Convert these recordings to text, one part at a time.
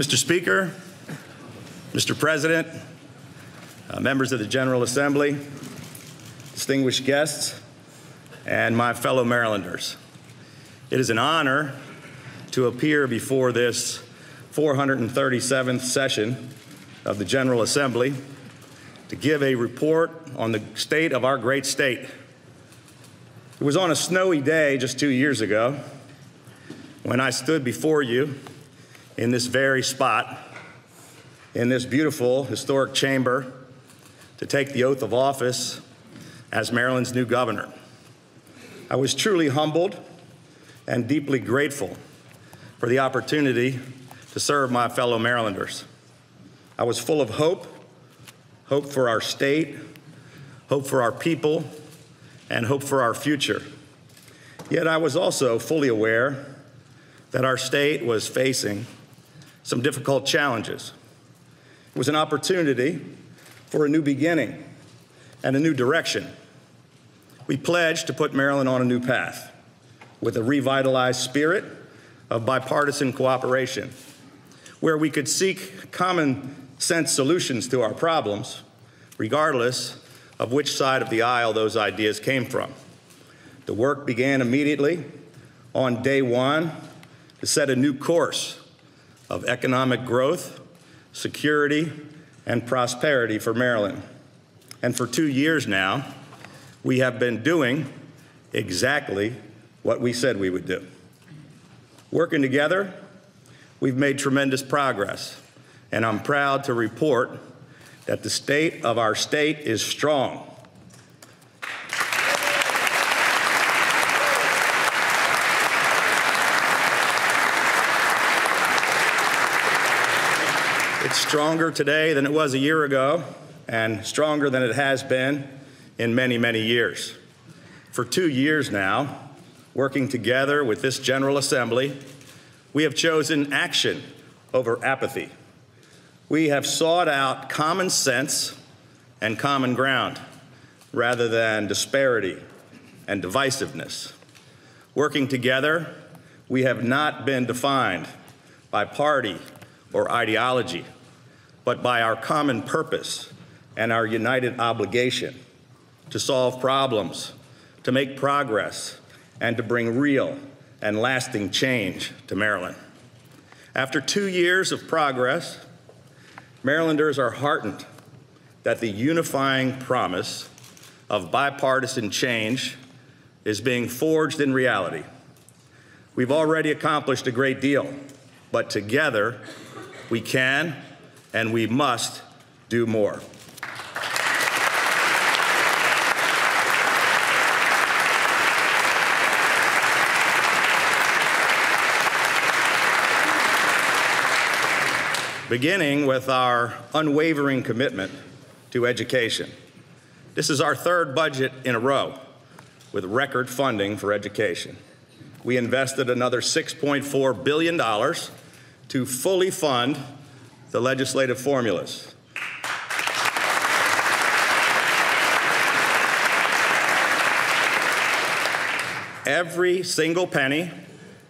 Mr. Speaker, Mr. President, members of the General Assembly, distinguished guests, and my fellow Marylanders. It is an honor to appear before this 437th session of the General Assembly to give a report on the state of our great state. It was on a snowy day just 2 years ago when I stood before you in this very spot, in this beautiful historic chamber, to take the oath of office as Maryland's new governor. I was truly humbled and deeply grateful for the opportunity to serve my fellow Marylanders. I was full of hope for our state, hope for our people, and hope for our future. Yet I was also fully aware that our state was facing some difficult challenges. It was an opportunity for a new beginning and a new direction. We pledged to put Maryland on a new path with a revitalized spirit of bipartisan cooperation, where we could seek common sense solutions to our problems, regardless of which side of the aisle those ideas came from. The work began immediately on day one to set a new course of economic growth, security, and prosperity for Maryland. And for 2 years now, we have been doing exactly what we said we would do. Working together, we've made tremendous progress, and I'm proud to report that the state of our state is strong. It's stronger today than it was a year ago, and stronger than it has been in many, many years. For 2 years now, working together with this General Assembly, we have chosen action over apathy. We have sought out common sense and common ground rather than disparity and divisiveness. Working together, we have not been defined by party or ideology, but by our common purpose and our united obligation to solve problems, to make progress, and to bring real and lasting change to Maryland. After 2 years of progress, Marylanders are heartened that the unifying promise of bipartisan change is being forged in reality. We've already accomplished a great deal, but together we can and we must do more. Beginning with our unwavering commitment to education. This is our third budget in a row with record funding for education. We invested another $6.4 billion to fully fund the legislative formulas. Every single penny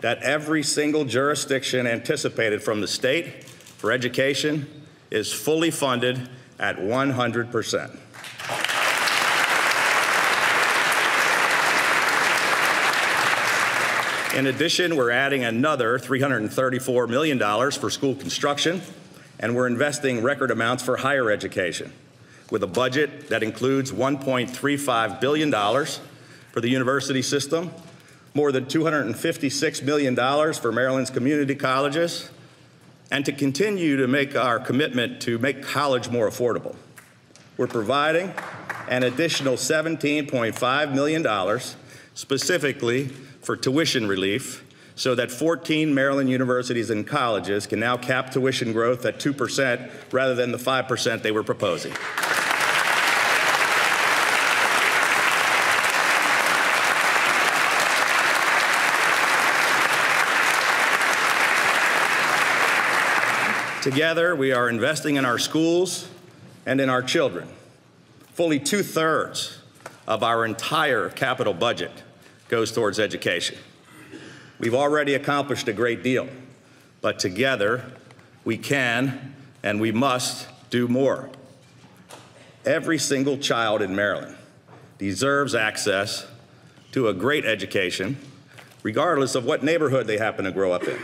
that every single jurisdiction anticipated from the state for education is fully funded at 100%. In addition, we're adding another $334 million for school construction, and we're investing record amounts for higher education, with a budget that includes $1.35 billion for the university system, more than $256 million for Maryland's community colleges, and to continue to make our commitment to make college more affordable. We're providing an additional $17.5 million specifically for tuition relief, so that 14 Maryland universities and colleges can now cap tuition growth at 2% rather than the 5% they were proposing. Together, we are investing in our schools and in our children. Fully 2/3 of our entire capital budget goes towards education. We've already accomplished a great deal, but together we can, and we must do more. Every single child in Maryland deserves access to a great education, regardless of what neighborhood they happen to grow up in.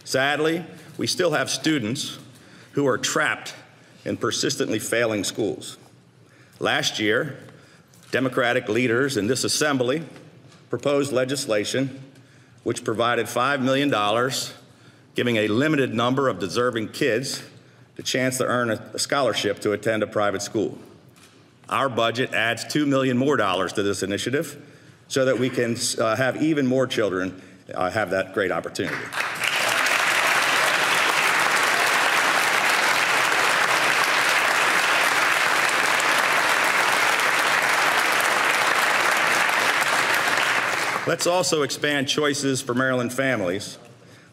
Sadly, we still have students who are trapped in persistently failing schools. Last year, Democratic leaders in this assembly proposed legislation which provided $5 million, giving a limited number of deserving kids the chance to earn a scholarship to attend a private school. Our budget adds $2 million more to this initiative so that we can have even more children have that great opportunity. Let's also expand choices for Maryland families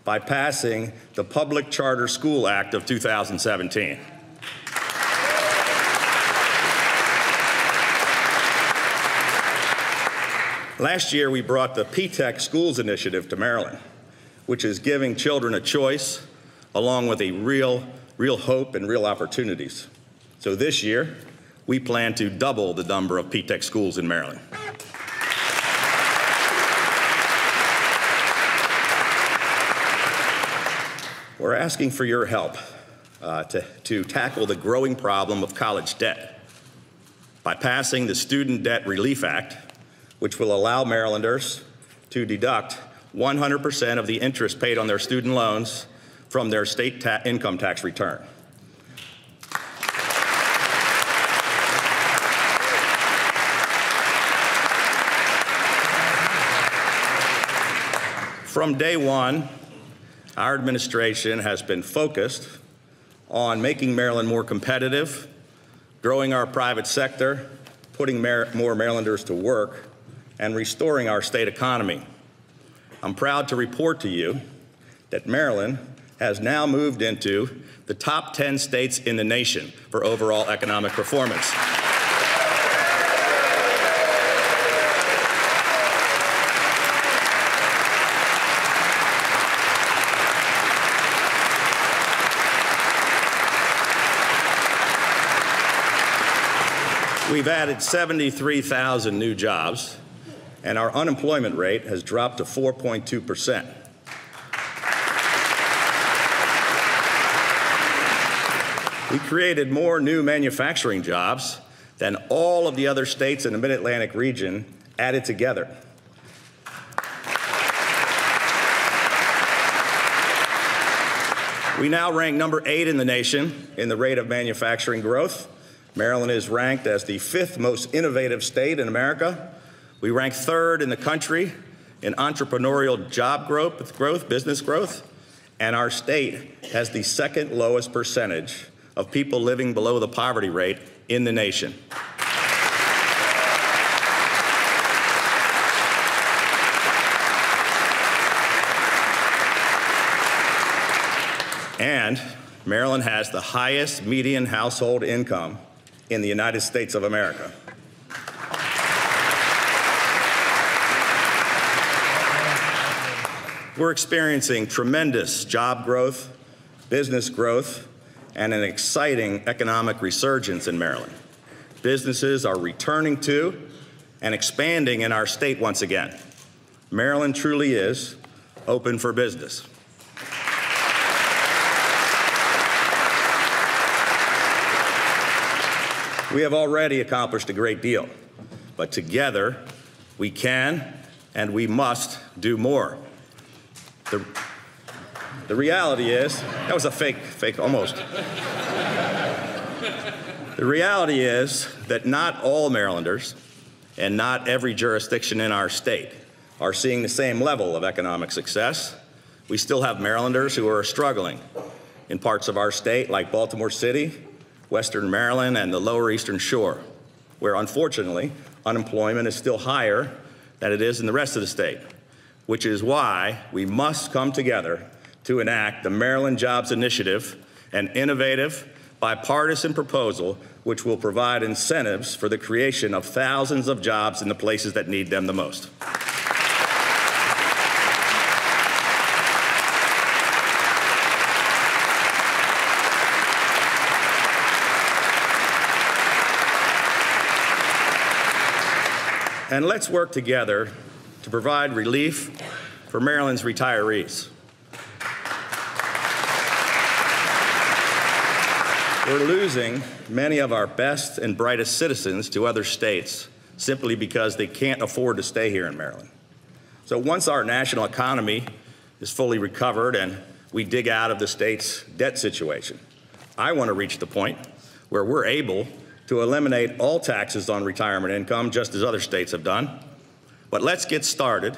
by passing the Public Charter School Act of 2017. Last year, we brought the P-TECH Schools Initiative to Maryland, which is giving children a choice along with a real hope and real opportunities. So this year, we plan to double the number of P-TECH schools in Maryland. We're asking for your help to tackle the growing problem of college debt by passing the Student Debt Relief Act, which will allow Marylanders to deduct 100% of the interest paid on their student loans from their state income tax return. From day one, our administration has been focused on making Maryland more competitive, growing our private sector, putting more Marylanders to work, and restoring our state economy. I'm proud to report to you that Maryland has now moved into the top 10 states in the nation for overall economic performance. We've added 73,000 new jobs, and our unemployment rate has dropped to 4.2%. We created more new manufacturing jobs than all of the other states in the Mid-Atlantic region added together. We now rank number 8 in the nation in the rate of manufacturing growth. Maryland is ranked as the 5th most innovative state in America. We rank 3rd in the country in entrepreneurial job growth, business growth, and our state has the 2nd lowest percentage of people living below the poverty rate in the nation. And Maryland has the highest median household income in the United States of America. We're experiencing tremendous job growth, business growth, and an exciting economic resurgence in Maryland. Businesses are returning to and expanding in our state once again. Maryland truly is open for business. We have already accomplished a great deal, but together we can and we must do more. The reality is, that was a fake almost. The reality is that not all Marylanders and not every jurisdiction in our state are seeing the same level of economic success. We still have Marylanders who are struggling in parts of our state like Baltimore City, Western Maryland, and the Lower Eastern Shore, where unfortunately unemployment is still higher than it is in the rest of the state, which is why we must come together to enact the Maryland Jobs Initiative, an innovative, bipartisan proposal which will provide incentives for the creation of thousands of jobs in the places that need them the most. And let's work together to provide relief for Maryland's retirees. We're losing many of our best and brightest citizens to other states simply because they can't afford to stay here in Maryland. So once our national economy is fully recovered and we dig out of the state's debt situation, I want to reach the point where we're able to eliminate all taxes on retirement income, just as other states have done. But let's get started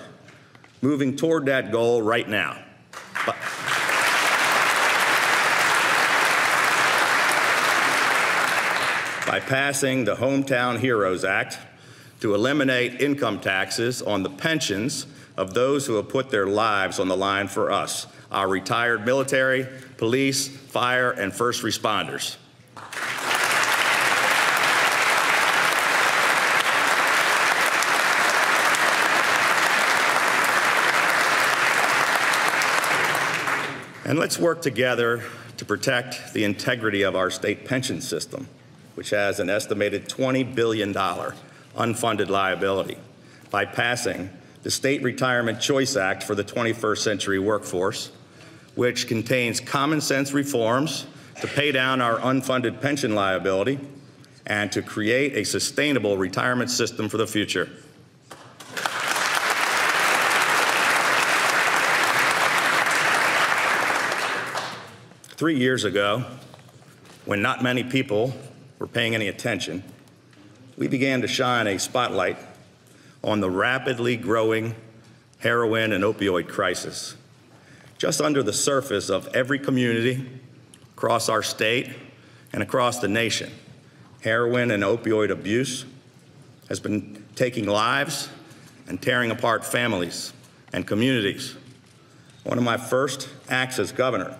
moving toward that goal right now. By passing the Hometown Heroes Act to eliminate income taxes on the pensions of those who have put their lives on the line for us, our retired military, police, fire, and first responders. And let's work together to protect the integrity of our state pension system, which has an estimated $20 billion unfunded liability, by passing the State Retirement Choice Act for the 21st century workforce, which contains common sense reforms to pay down our unfunded pension liability and to create a sustainable retirement system for the future. Three years ago, when not many people were paying any attention, we began to shine a spotlight on the rapidly growing heroin and opioid crisis. Just under the surface of every community across our state and across the nation, heroin and opioid abuse has been taking lives and tearing apart families and communities. One of my first acts as governor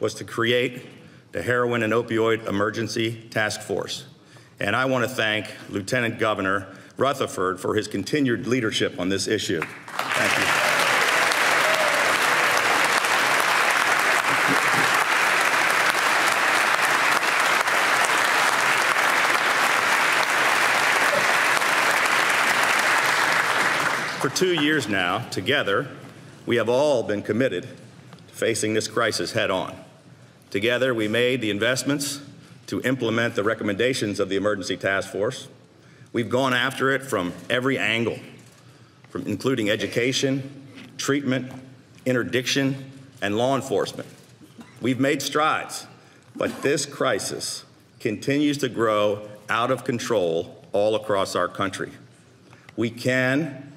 was to create the Heroin and Opioid Emergency Task Force. And I want to thank Lieutenant Governor Rutherford for his continued leadership on this issue. Thank you. For 2 years now, together, we have all been committed to facing this crisis head on. Together, we made the investments to implement the recommendations of the Emergency Task Force. We've gone after it from every angle, including education, treatment, interdiction, and law enforcement. We've made strides, but this crisis continues to grow out of control all across our country. We can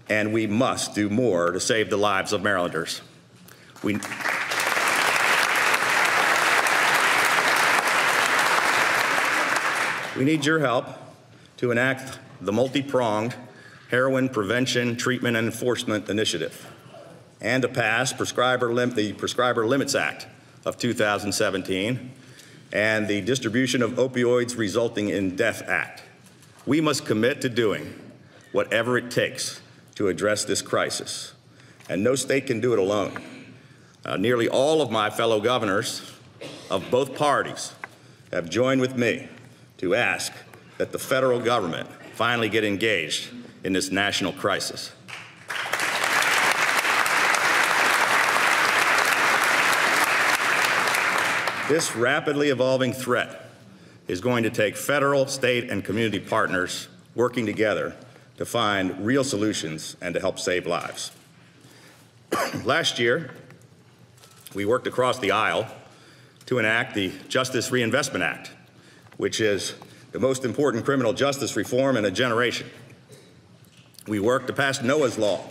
and we must do more to save the lives of Marylanders. We need your help to enact the multi-pronged Heroin Prevention, Treatment, and Enforcement Initiative, and to pass the Prescriber Limits Act of 2017 and the Distribution of Opioids Resulting in Death Act. We must commit to doing whatever it takes to address this crisis, and no state can do it alone. Nearly all of my fellow governors of both parties have joined with me to ask that the federal government finally get engaged in this national crisis. This rapidly evolving threat is going to take federal, state, and community partners working together to find real solutions and to help save lives. Last year, we worked across the aisle to enact the Justice Reinvestment Act, which is the most important criminal justice reform in a generation. We worked to pass Noah's Law,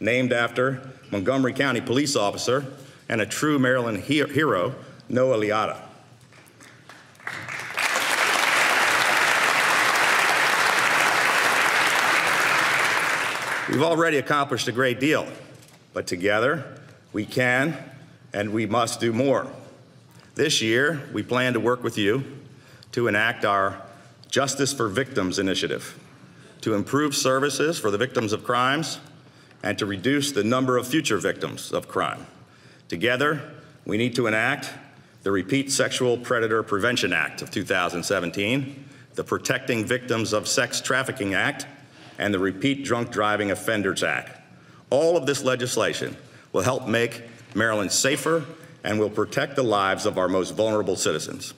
named after Montgomery County police officer and a true Maryland hero, Noah Liotta. We've already accomplished a great deal, but together we can and we must do more. This year, we plan to work with you to enact our Justice for Victims initiative, to improve services for the victims of crimes and to reduce the number of future victims of crime. Together, we need to enact the Repeat Sexual Predator Prevention Act of 2017, the Protecting Victims of Sex Trafficking Act, and the Repeat Drunk Driving Offenders Act. All of this legislation will help make Maryland safer and will protect the lives of our most vulnerable citizens.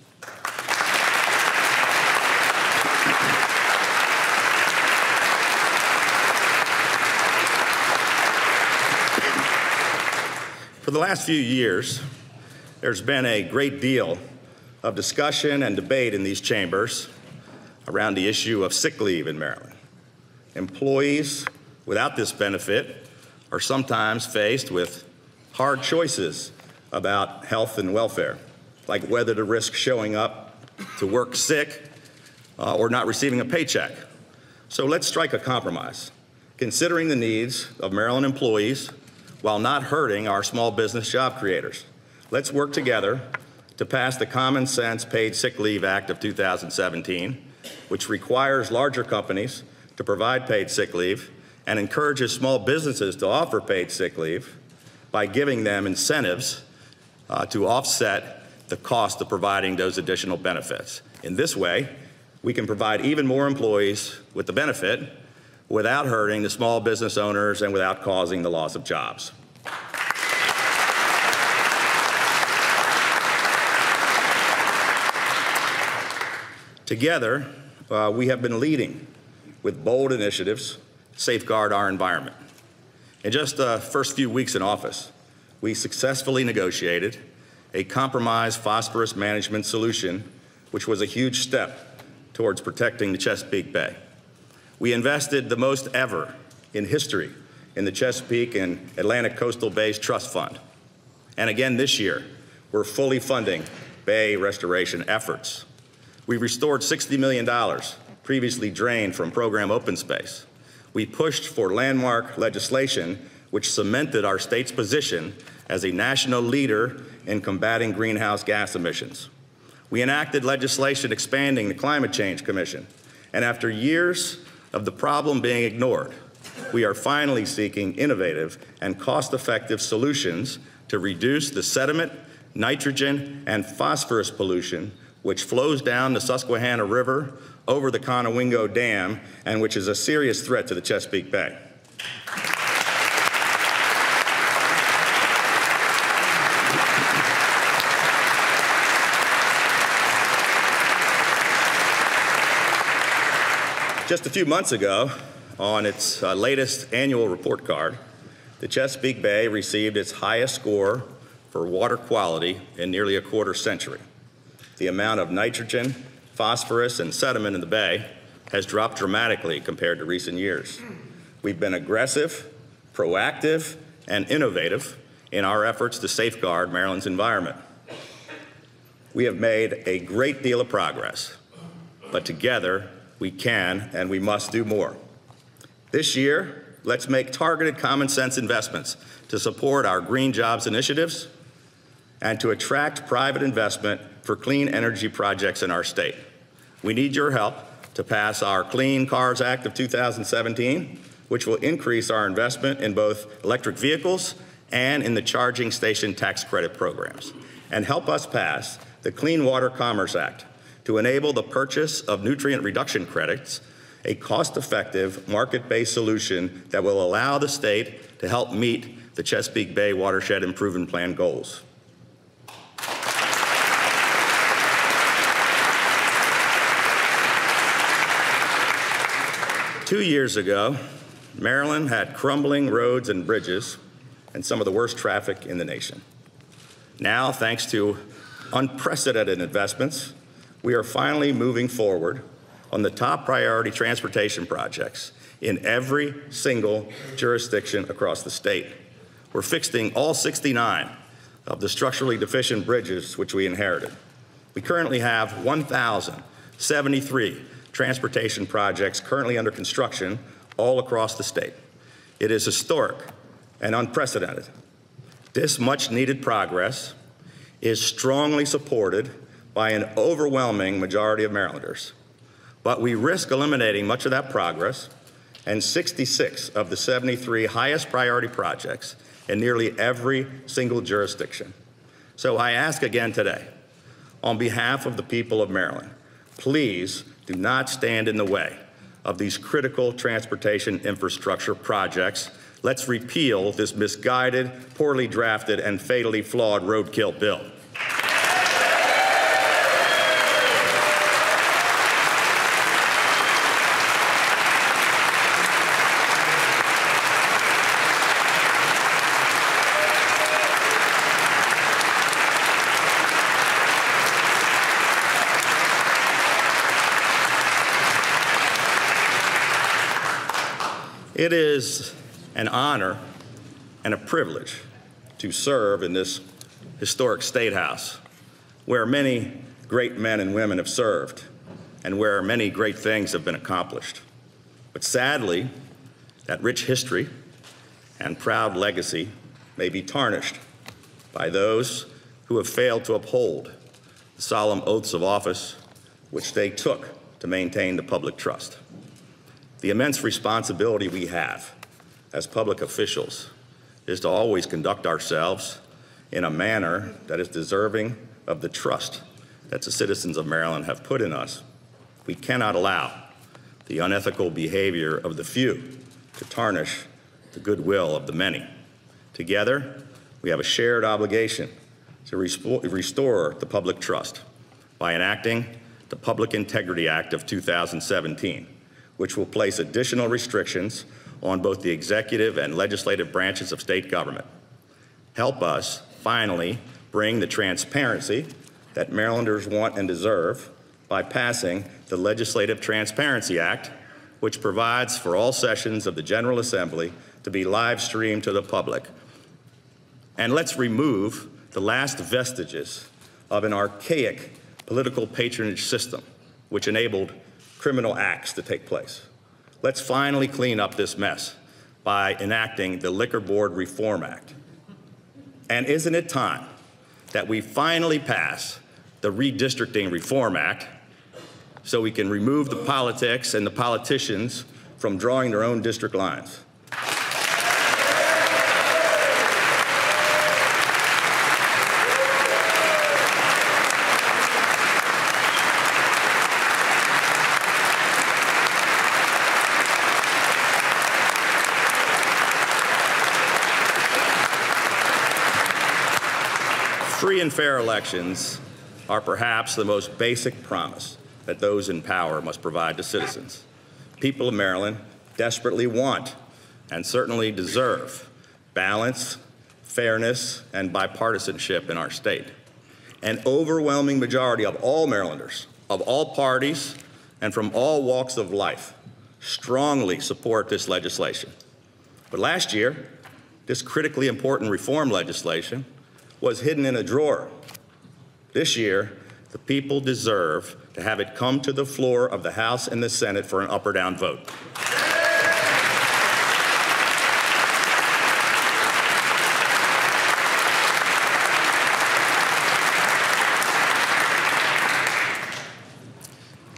For the last few years, there's been a great deal of discussion and debate in these chambers around the issue of sick leave in Maryland. Employees without this benefit are sometimes faced with hard choices about health and welfare, like whether to risk showing up to work sick or not receiving a paycheck. So let's strike a compromise, considering the needs of Maryland employees while not hurting our small business job creators. Let's work together to pass the Common Sense Paid Sick Leave Act of 2017, which requires larger companies to provide paid sick leave and encourages small businesses to offer paid sick leave by giving them incentives to offset the cost of providing those additional benefits. In this way, we can provide even more employees with the benefit without hurting the small business owners and without causing the loss of jobs. Together, we have been leading with bold initiatives to safeguard our environment. In just the first few weeks in office, we successfully negotiated a compromise phosphorus management solution, which was a huge step towards protecting the Chesapeake Bay. We invested the most ever in history in the Chesapeake and Atlantic Coastal Bays Trust Fund. And again this year, we're fully funding bay restoration efforts. We restored $60 million previously drained from program open space. We pushed for landmark legislation which cemented our state's position as a national leader in combating greenhouse gas emissions. We enacted legislation expanding the Climate Change Commission, and after years of the problem being ignored, we are finally seeking innovative and cost-effective solutions to reduce the sediment, nitrogen, and phosphorus pollution which flows down the Susquehanna River over the Conowingo Dam and which is a serious threat to the Chesapeake Bay. Just a few months ago, on its latest annual report card, the Chesapeake Bay received its highest score for water quality in nearly a quarter century. The amount of nitrogen, phosphorus, and sediment in the bay has dropped dramatically compared to recent years. We've been aggressive, proactive, and innovative in our efforts to safeguard Maryland's environment. We have made a great deal of progress, but together we can and we must do more. This year, let's make targeted common sense investments to support our green jobs initiatives and to attract private investment for clean energy projects in our state. We need your help to pass our Clean Cars Act of 2017, which will increase our investment in both electric vehicles and in the charging station tax credit programs, and help us pass the Clean Water Commerce Act to enable the purchase of nutrient reduction credits, a cost-effective, market-based solution that will allow the state to help meet the Chesapeake Bay Watershed Improvement Plan goals. Two years ago, Maryland had crumbling roads and bridges and some of the worst traffic in the nation. Now, thanks to unprecedented investments, we are finally moving forward on the top priority transportation projects in every single jurisdiction across the state. We're fixing all 69 of the structurally deficient bridges which we inherited. We currently have 1,073 transportation projects currently under construction all across the state. It is historic and unprecedented. This much needed progress is strongly supported by an overwhelming majority of Marylanders. But we risk eliminating much of that progress and 66 of the 73 highest priority projects in nearly every single jurisdiction. So I ask again today, on behalf of the people of Maryland, please do not stand in the way of these critical transportation infrastructure projects. Let's repeal this misguided, poorly drafted, and fatally flawed roadkill bill. It is an honor and a privilege to serve in this historic State House, where many great men and women have served and where many great things have been accomplished. But sadly, that rich history and proud legacy may be tarnished by those who have failed to uphold the solemn oaths of office which they took to maintain the public trust. The immense responsibility we have as public officials is to always conduct ourselves in a manner that is deserving of the trust that the citizens of Maryland have put in us. We cannot allow the unethical behavior of the few to tarnish the goodwill of the many. Together, we have a shared obligation to restore the public trust by enacting the Public Integrity Act of 2017, which will place additional restrictions on both the executive and legislative branches of state government. Help us finally bring the transparency that Marylanders want and deserve by passing the Legislative Transparency Act, which provides for all sessions of the General Assembly to be live streamed to the public. And let's remove the last vestiges of an archaic political patronage system, which enabled criminal acts to take place. Let's finally clean up this mess by enacting the Liquor Board Reform Act. And isn't it time that we finally pass the Redistricting Reform Act so we can remove the politics and the politicians from drawing their own district lines? Free and fair elections are perhaps the most basic promise that those in power must provide to citizens. People of Maryland desperately want and certainly deserve balance, fairness, and bipartisanship in our state. An overwhelming majority of all Marylanders, of all parties, and from all walks of life strongly support this legislation. But last year, this critically important reform legislation was hidden in a drawer. This year, the people deserve to have it come to the floor of the House and the Senate for an up or down vote.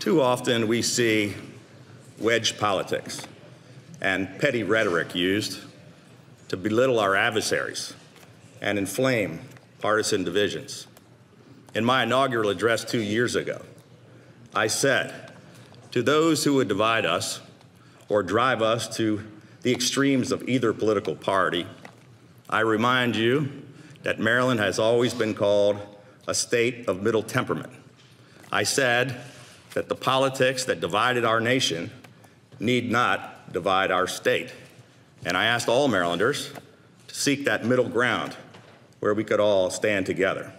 Too often we see wedge politics and petty rhetoric used to belittle our adversaries and inflame partisan divisions. In my inaugural address 2 years ago, I said, to those who would divide us or drive us to the extremes of either political party, I remind you that Maryland has always been called a state of middle temperament. I said that the politics that divided our nation need not divide our state. And I asked all Marylanders to seek that middle ground where we could all stand together.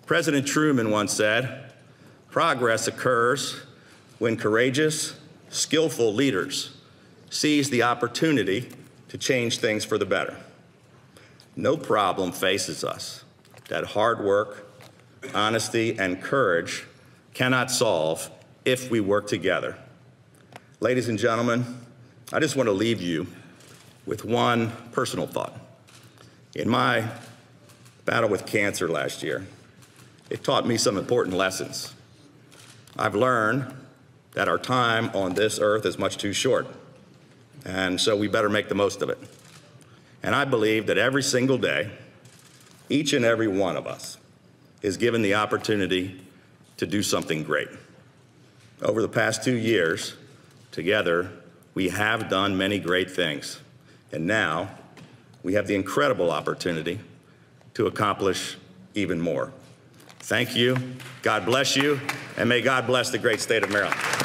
President Truman once said, progress occurs when courageous, skillful leaders seize the opportunity to change things for the better. No problem faces us that hard work, honesty, and courage cannot solve if we work together. Ladies and gentlemen, I just want to leave you with one personal thought. In my battle with cancer last year, it taught me some important lessons. I've learned that our time on this earth is much too short, and so we better make the most of it. And I believe that every single day, each and every one of us is given the opportunity to do something great. Over the past 2 years, Together, we have done many great things, and now we have the incredible opportunity to accomplish even more. Thank you, God bless you, and may God bless the great state of Maryland.